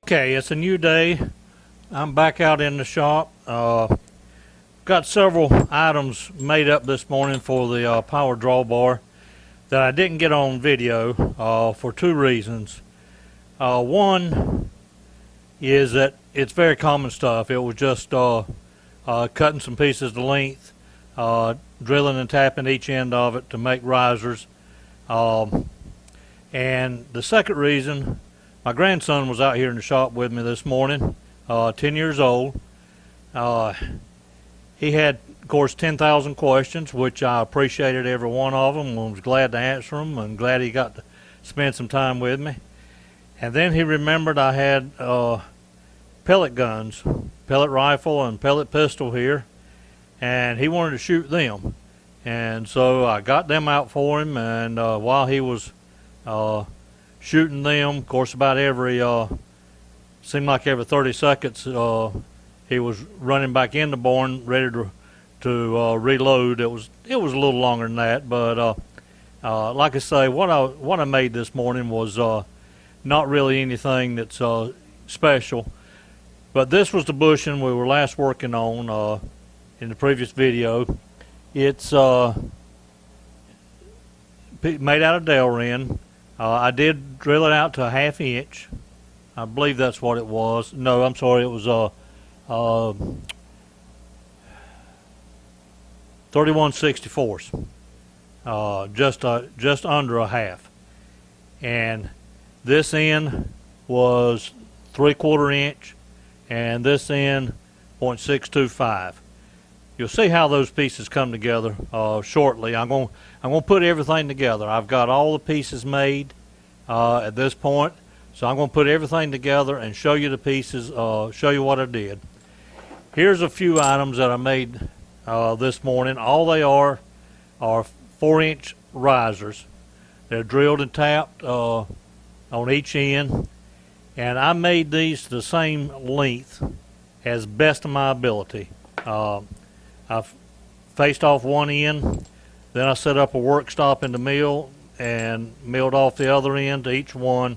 Okay, it's a new day. I'm back out in the shop. Got several items made up this morning for the power drawbar that I didn't get on video for two reasons. One is that it's very common stuff. It was just cutting some pieces to length, drilling and tapping each end of it to make risers. And the second reason, my grandson was out here in the shop with me this morning, 10 years old. He had, of course, 10,000 questions, which I appreciated every one of them and was glad to answer them and glad he got to spend some time with me. And then he remembered I had pellet guns, pellet rifle and pellet pistol here, and he wanted to shoot them. And so I got them out for him, and while he was shooting them, of course, about seemed like every 30 seconds, he was running back in the barn, ready to reload. It was a little longer than that, but like I say, what I made this morning was not really anything that's special. But this was the bushing we were last working on in the previous video. It's made out of Delrin. I did drill it out to a 1/2 inch. I believe that's what it was. No, I'm sorry, it was 31/64, just under a half. And this end was 3/4 inch, and this end 0.625. You'll see how those pieces come together shortly. I'm going to put everything together. I've got all the pieces made at this point, so I'm going to put everything together and show you the pieces, show you what I did. Here's a few items that I made this morning. All they are 4-inch risers. They're drilled and tapped on each end, and I made these the same length as best of my ability. I faced off one end, then I set up a work stop in the mill and milled off the other end to each one,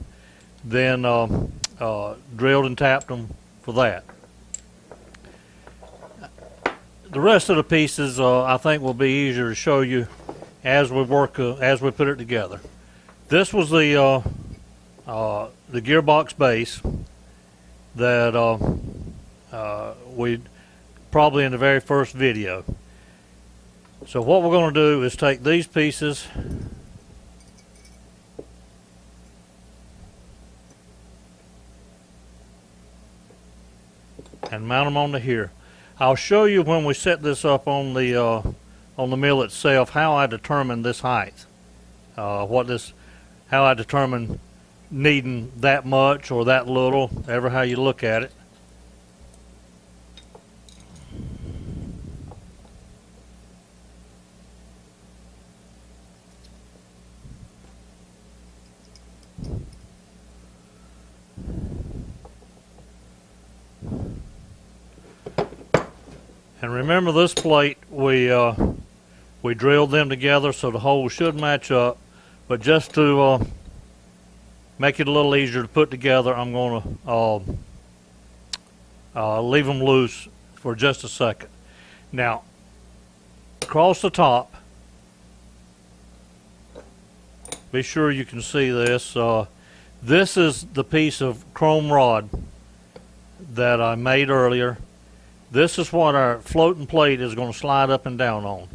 then drilled and tapped them for that. The rest of the pieces I think will be easier to show you as we put it together. This was the gearbox base that we probably in the very first video. So what we're going to do is take these pieces and mount them onto here. I'll show you when we set this up on the mill itself how I determine this height, how I determine needing that much or that little, ever how you look at it. And remember, this plate, we drilled them together so the holes should match up, but just to make it a little easier to put together, I'm going to leave them loose for just a second. Now, across the top, be sure you can see this. This is the piece of chrome rod that I made earlier. This is what our floating plate is going to slide up and down on.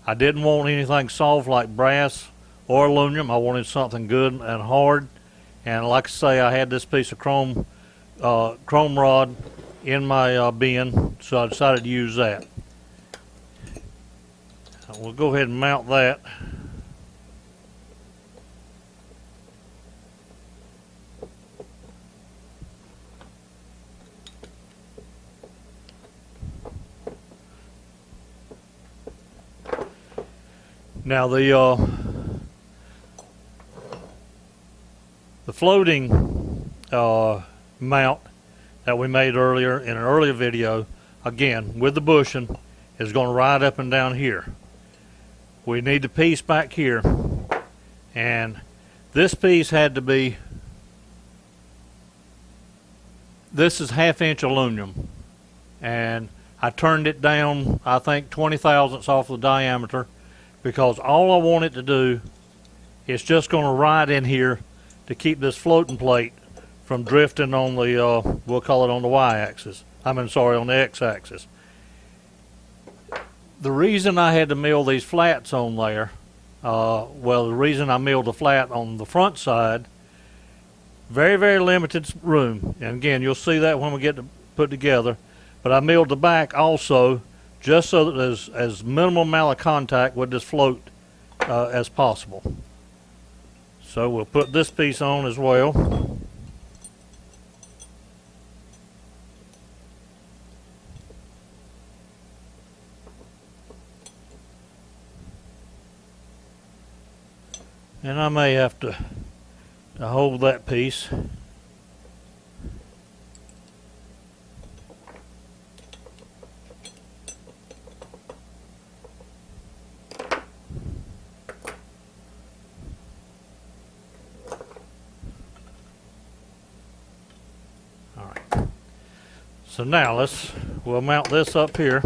I didn't want anything soft like brass or aluminum. I wanted something good and hard. And like I say, I had this piece of chrome rod in my bin, so I decided to use that. We'll go ahead and mount that. Now the floating mount that we made earlier in an earlier video, again with the bushing, is going to ride up and down here. We need the piece back here, and this piece had to be this is 1/2 inch aluminum, and I turned it down, I think 20 thousandths off the diameter, because all I want it to do is just going to ride in here to keep this floating plate from drifting on the, we'll call it on the y-axis. on the x-axis. The reason I had to mill these flats on there, well, the reason I milled the flat on the front side, very, very limited room. And again, you'll see that when we get to put together. But I milled the back also, just so that there's as minimal amount of contact with this float as possible. So we'll put this piece on as well. And I may have to hold that piece. All right. So now we'll mount this up here.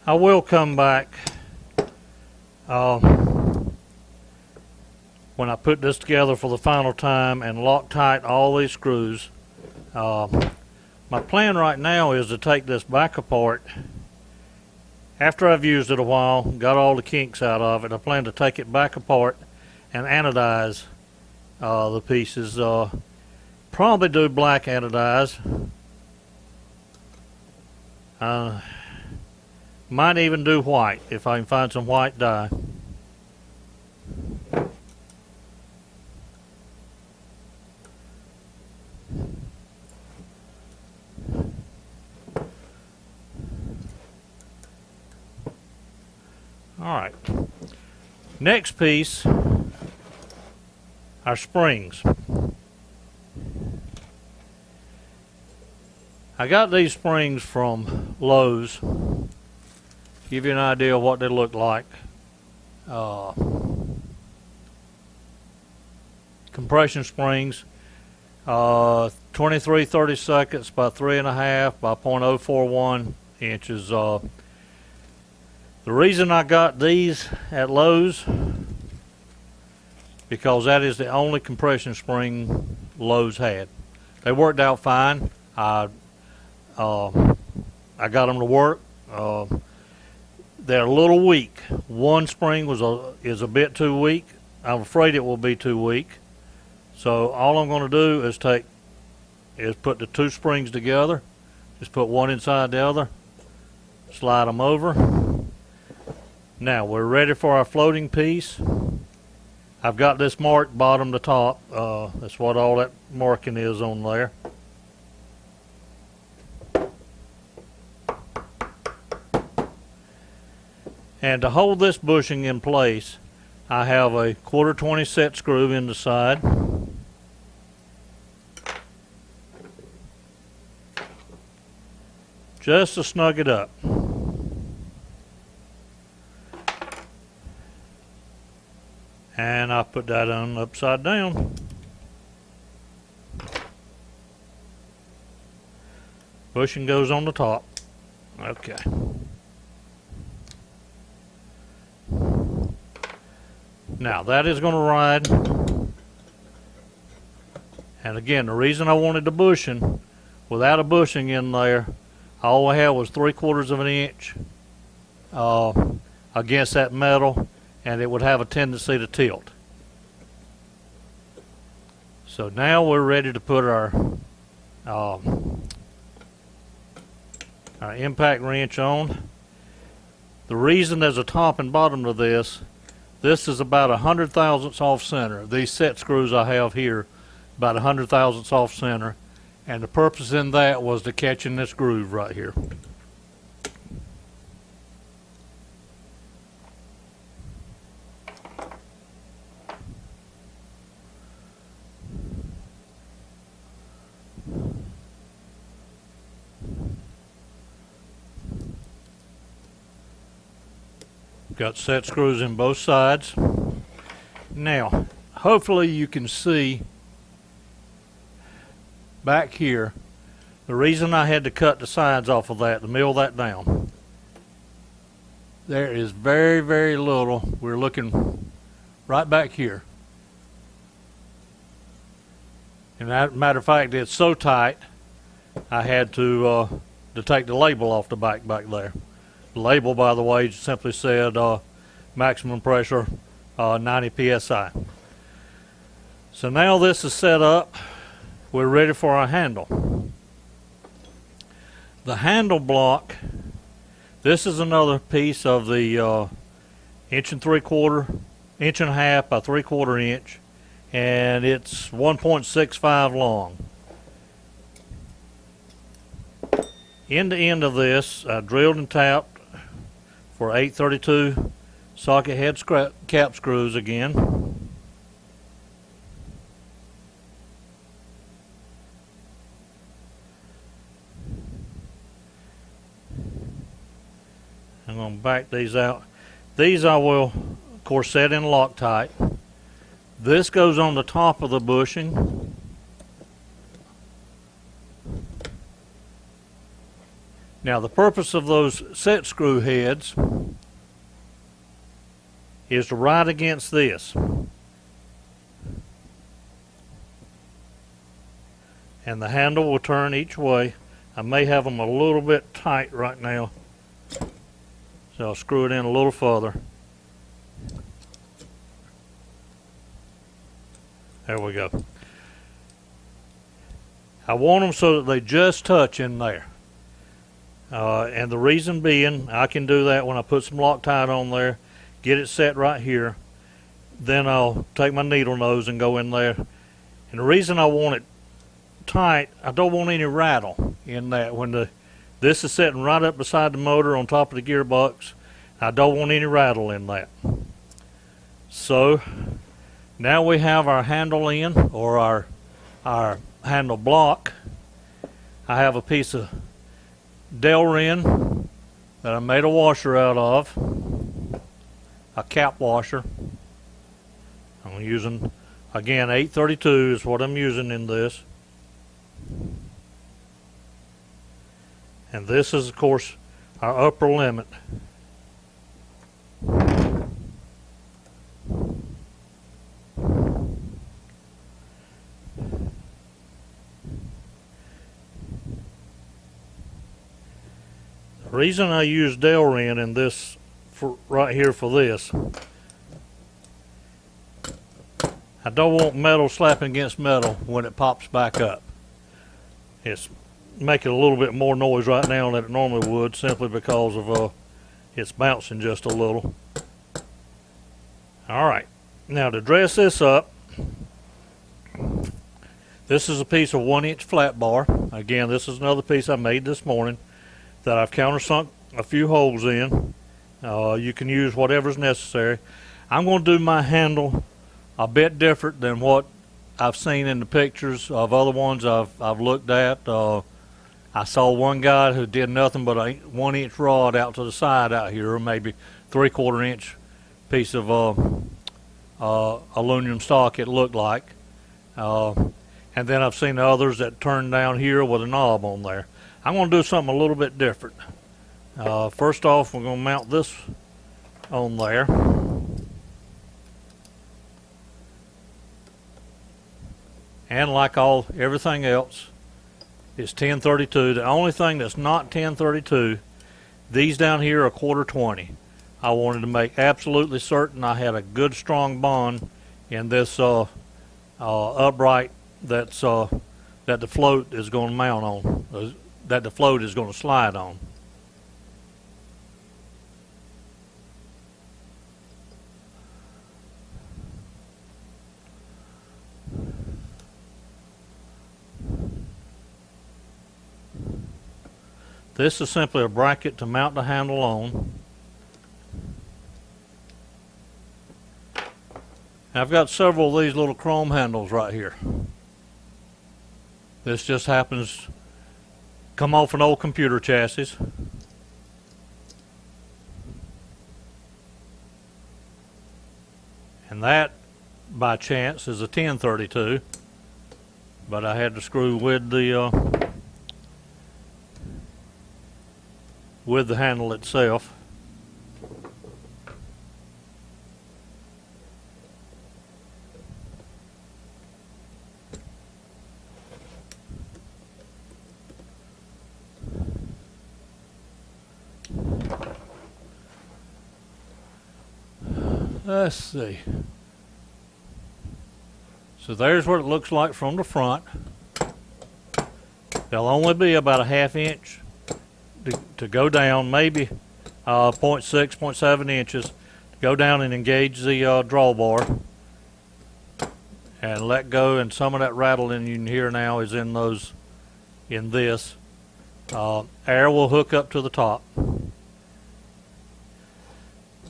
I will come back when I put this together for the final time and lock tight all these screws. My plan right now is to take this back apart after I've used it a while, got all the kinks out of it. I plan to take it back apart and anodize the pieces. Probably do black anodize. Might even do white if I can find some white dye. Alright. Next piece, our springs. I got these springs from Lowe's. Give you an idea of what they look like. Compression springs, 23/32 by 3.5 by 0.041 inches. The reason I got these at Lowe's, because that is the only compression spring Lowe's had. They worked out fine. I got them to work. They're a little weak. One spring is a bit too weak. I'm afraid it will be too weak. So all I'm going to do is put the two springs together. Just put one inside the other. Slide them over. Now we're ready for our floating piece. I've got this marked bottom to top. That's what all that marking is on there. And to hold this bushing in place, I have a 1/4 set screw in the side. Just to snug it up. And I put that on upside down. Bushing goes on the top. Okay. Now that is going to ride, and again, the reason I wanted the bushing, without a bushing in there, all I had was 3/4 of an inch against that metal, and it would have a tendency to tilt. So now we're ready to put our impact wrench on. The reason there's a top and bottom to this is about 100 thousandths off center. These set screws I have here, about 100 thousandths off center. And the purpose in that was to catch in this groove right here. got set screws in both sides. Now, hopefully you can see back here, the reason I had to cut the sides off of that to mill that down, there is very, very little. We're looking right back here. And as a matter of fact, it's so tight, I had to take the label off the back there. The label, by the way, simply said maximum pressure 90 psi. So now this is set up, we're ready for our handle. The handle block, this is another piece of the 1 3/4, 1.5 by 3/4 inch, and it's 1.65 long. End to end of this, I drilled and tapped for 832 socket head cap screws again. I'm going to back these out. These I will, of course, set in Loctite. This goes on the top of the bushing. Now the purpose of those set screw heads is to ride against this. And the handle will turn each way. I may have them a little bit tight right now, so I'll screw it in a little further. There we go. I want them so that they just touch in there. And the reason being, I can do that when I put some Loctite on there, get it set right here. Then I'll take my needle nose and go in there. And the reason I want it tight, I don't want any rattle in that. When this is sitting right up beside the motor on top of the gearbox, I don't want any rattle in that. So now we have our handle in, or our handle block. I have a piece of Delrin that I made a washer out of, a cap washer. I'm using, again, 832 is what I'm using in this. And this is, of course, our upper limit. The reason I use Delrin in this right here for this, I don't want metal slapping against metal when it pops back up. It's making a little bit more noise right now than it normally would, simply because of it's bouncing just a little. Alright, now to dress this up, this is a piece of 1-inch flat bar. Again, this is another piece I made this morning that I've countersunk a few holes in. You can use whatever's necessary. I'm going to do my handle a bit different than what I've seen in the pictures of other ones I've looked at. I saw one guy who did nothing but a 1-inch rod out to the side out here, or maybe 3/4 inch piece of aluminum stock it looked like. And then I've seen others that turn down here with a knob on there. I'm going to do something a little bit different. First off, we're going to mount this on there. And like everything else, it's 1032. The only thing that's not 1032, these down here are 1/4 I wanted to make absolutely certain I had a good strong bond in this upright that the float is going to mount on, that the float is going to slide on. This is simply a bracket to mount the handle on. I've got several of these little chrome handles right here. This just happens to come off an old computer chassis. And that, by chance, is a 1032, but I had to screw with the handle itself. Let's see. So there's what it looks like from the front. There'll only be about a ½ inch to go down, maybe 0.6, 0.7 inches to go down and engage the drawbar and let go, and some of that rattling you can hear now is in this. Air will hook up to the top.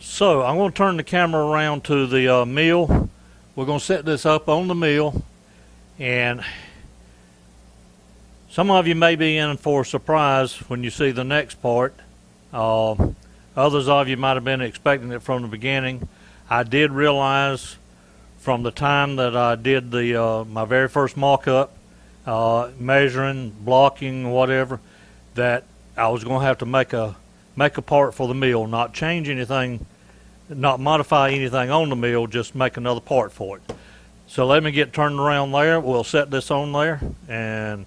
So I'm going to turn the camera around to the mill. We're going to set this up on the mill, and some of you may be in for a surprise when you see the next part. Others of you might have been expecting it from the beginning. I did realize from the time that I did my very first mock-up, measuring, blocking, whatever, that I was going to have to make a part for the mill, not change anything, not modify anything on the mill, just make another part for it. So let me get turned around there. We'll set this on there, and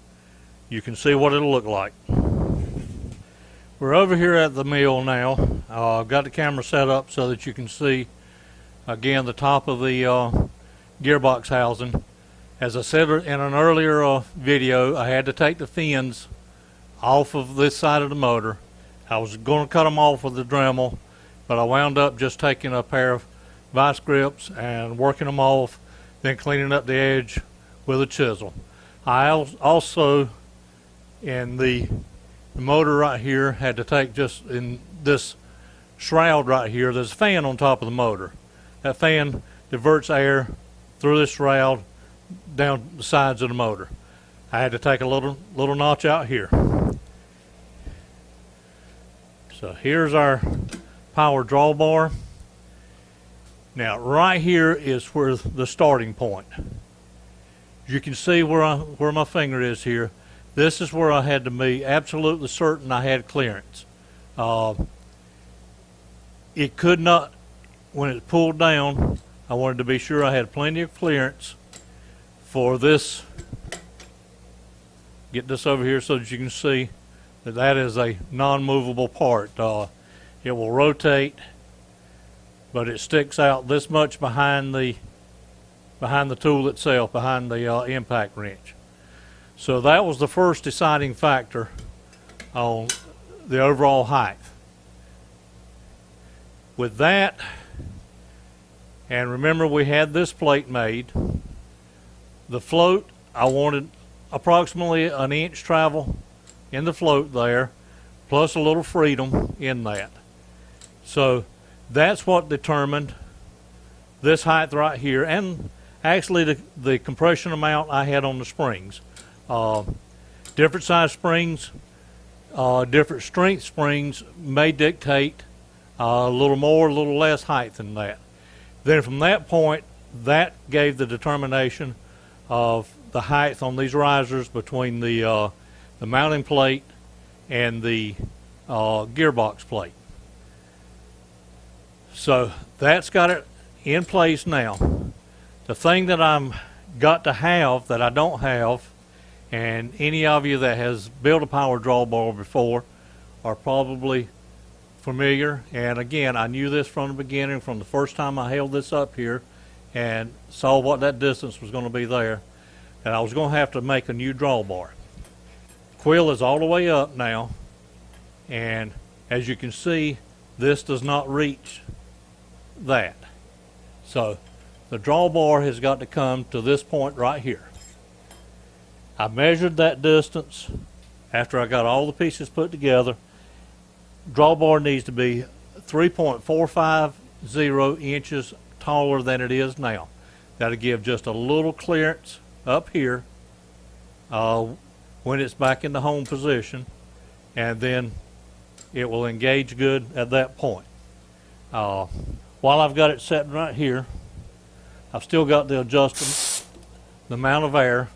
you can see what it'll look like. We're over here at the mill now. I've got the camera set up so that you can see, again, the top of the gearbox housing. As I said in an earlier video, I had to take the fins off of this side of the motor. I was going to cut them off with the Dremel, but I wound up just taking a pair of vice grips and working them off, then cleaning up the edge with a chisel. I also, in the motor right here, had to take, just in this shroud right here, there's a fan on top of the motor. That fan diverts air through this shroud down the sides of the motor. I had to take a little notch out here. So here's our power drawbar. Now right here is where the starting point. You can see where my finger is here. This is where I had to be absolutely certain I had clearance. It could not, when it pulled down, I wanted to be sure I had plenty of clearance for this. Get this over here so that you can see that is a non-movable part. It will rotate, but it sticks out this much behind the tool itself, behind the impact wrench. So that was the first deciding factor on the overall height. With that, and remember we had this plate made, the float, I wanted approximately an inch travel in the float there, plus a little freedom in that. So that's what determined this height right here, and actually the compression amount I had on the springs. Different size springs, different strength springs may dictate a little more, a little less height than that. Then from that point, that gave the determination of the height on these risers between the mounting plate and the gearbox plate. So that's got it in place now. The thing that I'm got to have that I don't have, and any of you that has built a power drawbar before are probably familiar, and again, I knew this from the beginning, from the first time I held this up here and saw what that distance was going to be there, that I was going to have to make a new drawbar. Quill is all the way up now, and as you can see, this does not reach that. So the drawbar has got to come to this point right here. I measured that distance after I got all the pieces put together. Drawbar needs to be 3.450 inches taller than it is now. That'll give just a little clearance up here when it's back in the home position, and then it will engage good at that point. While I've got it sitting right here, I've still got the adjustment, the amount of air,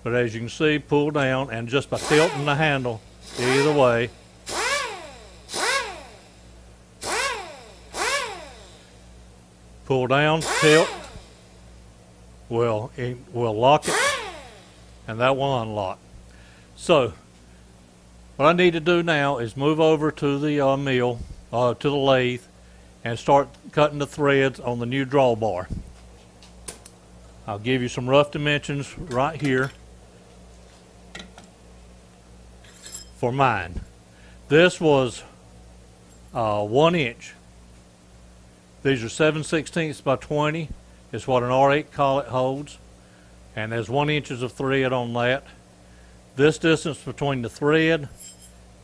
but as you can see, pull down, and just by tilting the handle either way, pull down, tilt, it will lock it, and that will unlock. So what I need to do now is move over to the mill, to the lathe, and start cutting the threads on the new drawbar. I'll give you some rough dimensions right here for mine. This was 1 inch. These are 7/16 by 20 is what an R8 collet holds, and there's 1 inch of thread on that. This distance between the thread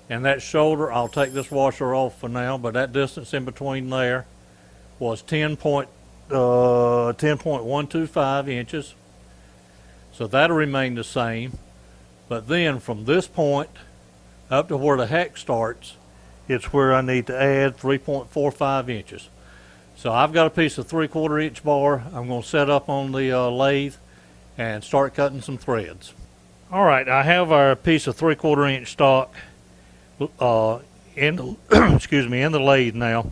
and that shoulder, I'll take this washer off for now, but that distance in between there was 10.125 inches. So that'll remain the same. But then from this point up to where the hex starts, it's where I need to add 3.45 inches. So I've got a piece of 3/4 inch bar. I'm going to set up on the lathe and start cutting some threads. All right, I have our piece of 3/4 inch stock in the excuse me, in the lathe now.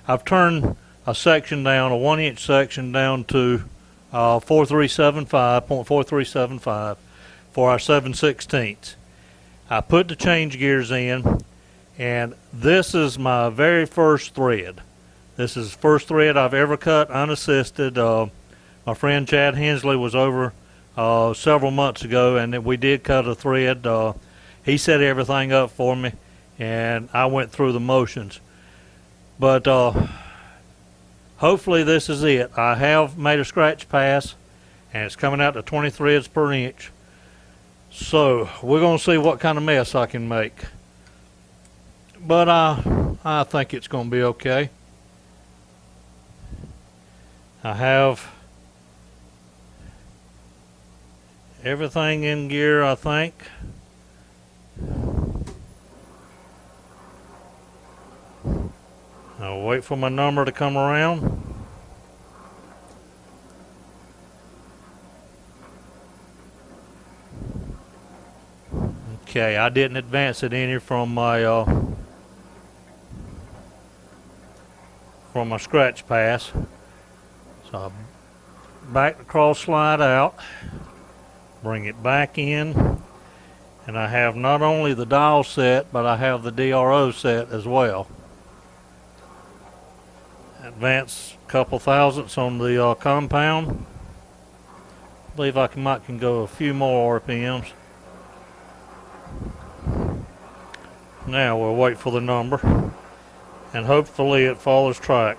I've turned a section down, a 1 inch section down to 0.4375 for our 7/16. I put the change gears in, and this is my very first thread. This is the first thread I've ever cut unassisted. My friend Chad Hensley was over several months ago, and we did cut a thread. He set everything up for me, and I went through the motions. But hopefully this is it. I have made a scratch pass, and it's coming out to 20 threads per inch. So we're going to see what kind of mess I can make. But I think it's going to be okay. I have everything in gear, I think. I'll wait for my number to come around. Okay, I didn't advance it any from my scratch pass. So I back the cross slide out, bring it back in, and I have not only the dial set, but I have the DRO set as well. Advance a couple thousandths on the compound. I believe I can go a few more RPMs. Now we'll wait for the number, and hopefully it follows track.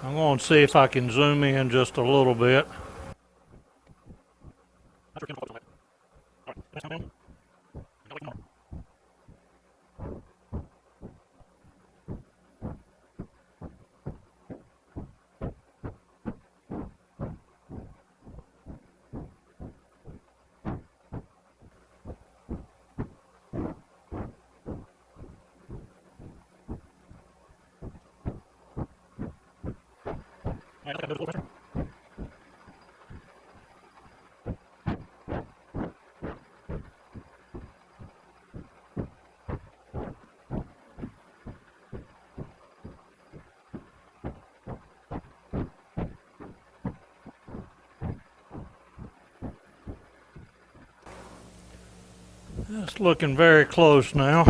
I'm going to see if I can zoom in just a little bit. It's looking very close now.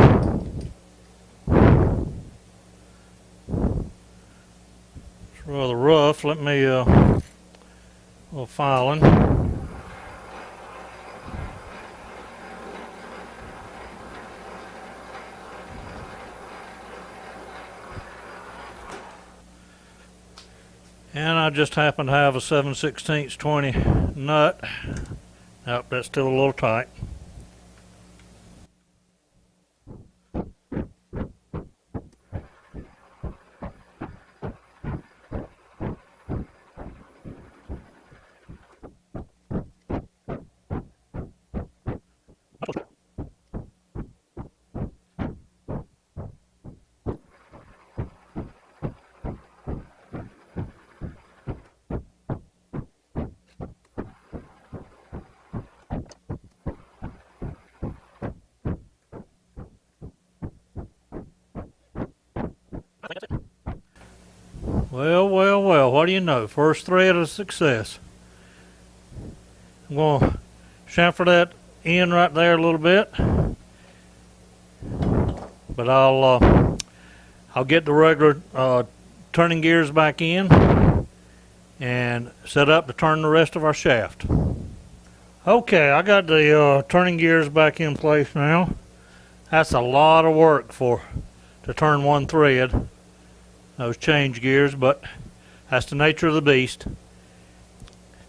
It's rather rough. Let me a little filing. And I just happen to have a 7/16 20 nut. Nope, that's still a little tight. Well, well, well, what do you know? First thread of success. I'm going to chamfer that in right there a little bit. But I'll get the regular turning gears back in and set up to turn the rest of our shaft. Okay, I got the turning gears back in place now. That's a lot of work to turn one thread, those change gears, but that's the nature of the beast.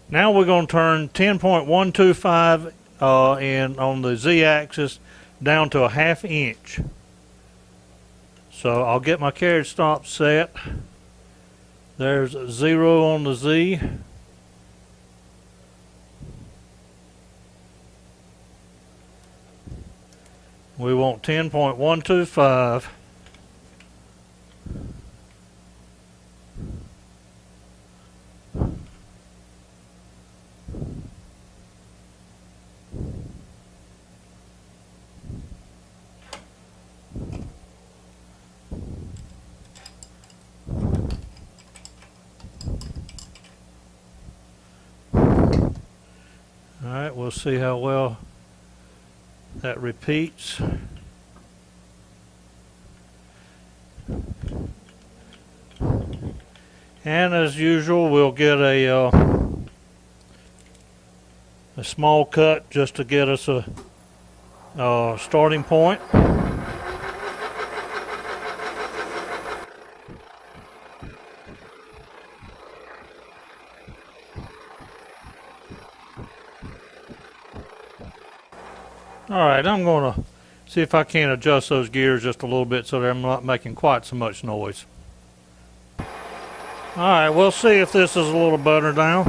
Now we're going to turn 10.125 on the Z-axis down to a 1/2 inch. So I'll get my carriage stop set. There's 0 on the Z. We want 10.125. Alright, we'll see how well that repeats. And as usual, we'll get a small cut just to get us a starting point. Alright, I'm going to see if I can adjust those gears just a little bit so they're not making quite so much noise. Alright, we'll see if this is a little better now.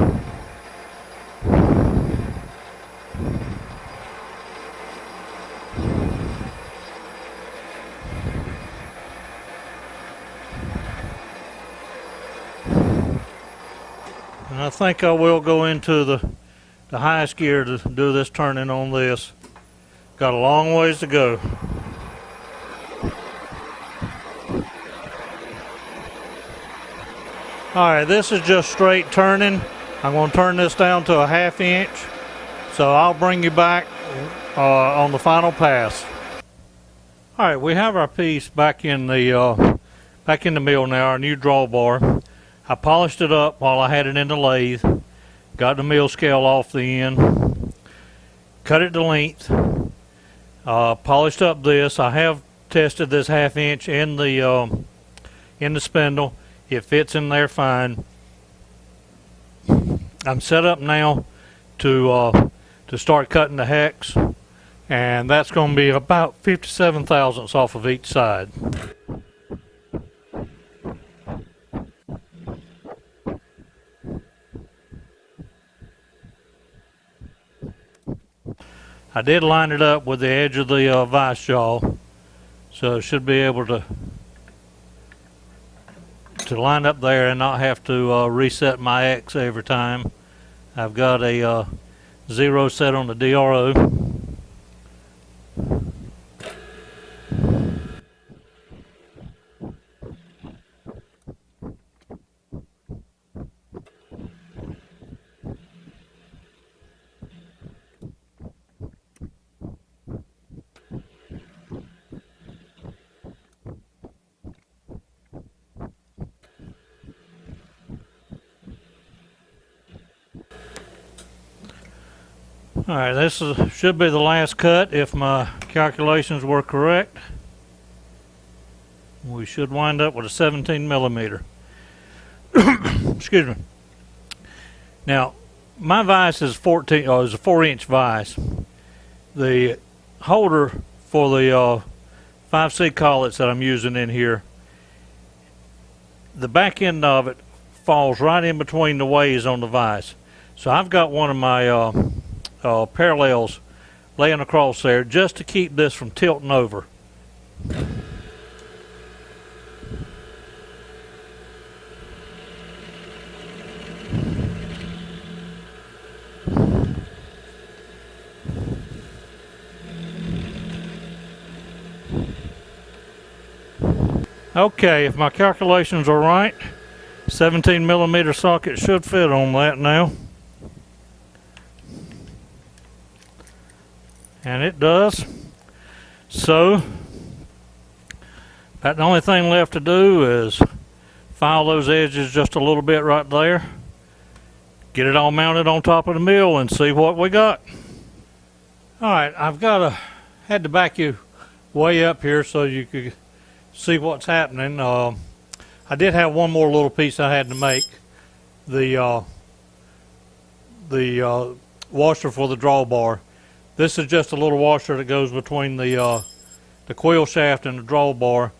And I think I will go into the highest gear to do this turning on this. Got a long ways to go. Alright, this is just straight turning. I'm going to turn this down to a 1/2 inch. So I'll bring you back on the final pass. Alright, we have our piece back in the mill now, our new drawbar. I polished it up while I had it in the lathe. Got the mill scale off the end. Cut it to length. Polished up this. I have tested this 1/2 inch in the spindle. It fits in there fine. I'm set up now to start cutting the hex, and that's going to be about 57 thousandths off of each side. I did line it up with the edge of the vise jaw, so it should be able to line up there and not have to reset my X every time. I've got a 0 set on the DRO. Alright, this should be the last cut if my calculations were correct. We should wind up with a 17 millimeter. Excuse me. Now, my vise is is a 4-inch vise. The holder for the 5C collets that I'm using in here, the back end of it falls right in between the ways on the vise. So I've got one of my parallels laying across there just to keep this from tilting over. Okay, if my calculations are right, 17 millimeter socket should fit on that now. And it does. So, about the only thing left to do is file those edges just a little bit right there. Get it all mounted on top of the mill and see what we got. Alright, had to back you way up here so you could see what's happening. I did have one more little piece I had to make. The washer for the drawbar. This is just a little washer that goes between the coil shaft and the drawbar,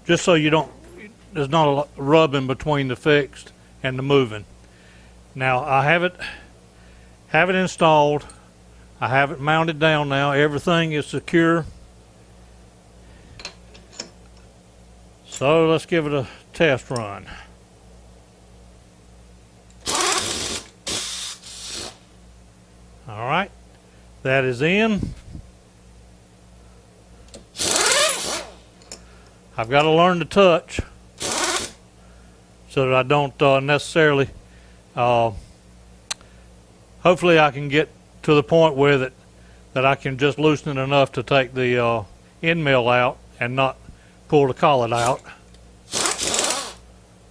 just so there's not a rubbing between the fixed and the moving. Now I have it installed. I have it mounted down now. Everything is secure. So let's give it a test run. All right, that is in. I've got to learn to touch so that I don't necessarily, hopefully I can get to the point with it that I can just loosen it enough to take the end mill out and not pull the collet out.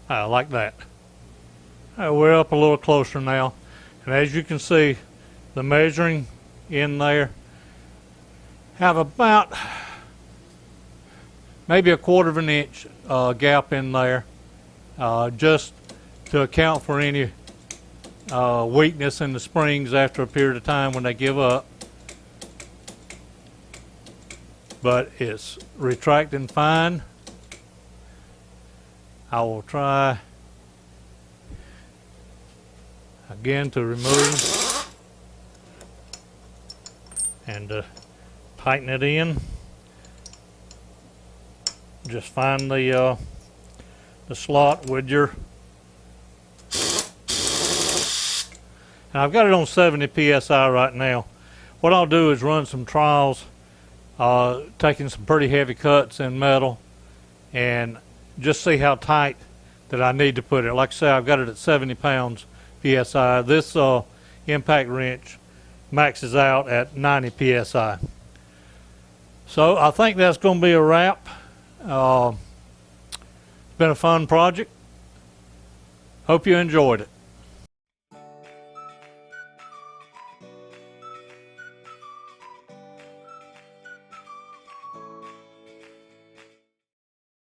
Like that. We're up a little closer now, and as you can see, the measuring in there have about maybe 1/4 of an inch gap in there, just to account for any weakness in the springs after a period of time when they give up. But it's retracting fine. I will try again to remove and tighten it in. Just find the slot with your, and I've got it on 70 psi right now. What I'll do is run some trials, taking some pretty heavy cuts in metal, and just see how tight that I need to put it. Like I say, I've got it at 70 pounds psi. This impact wrench maxes out at 90 psi. So I think that's going to be a wrap. It's been a fun project. Hope you enjoyed it.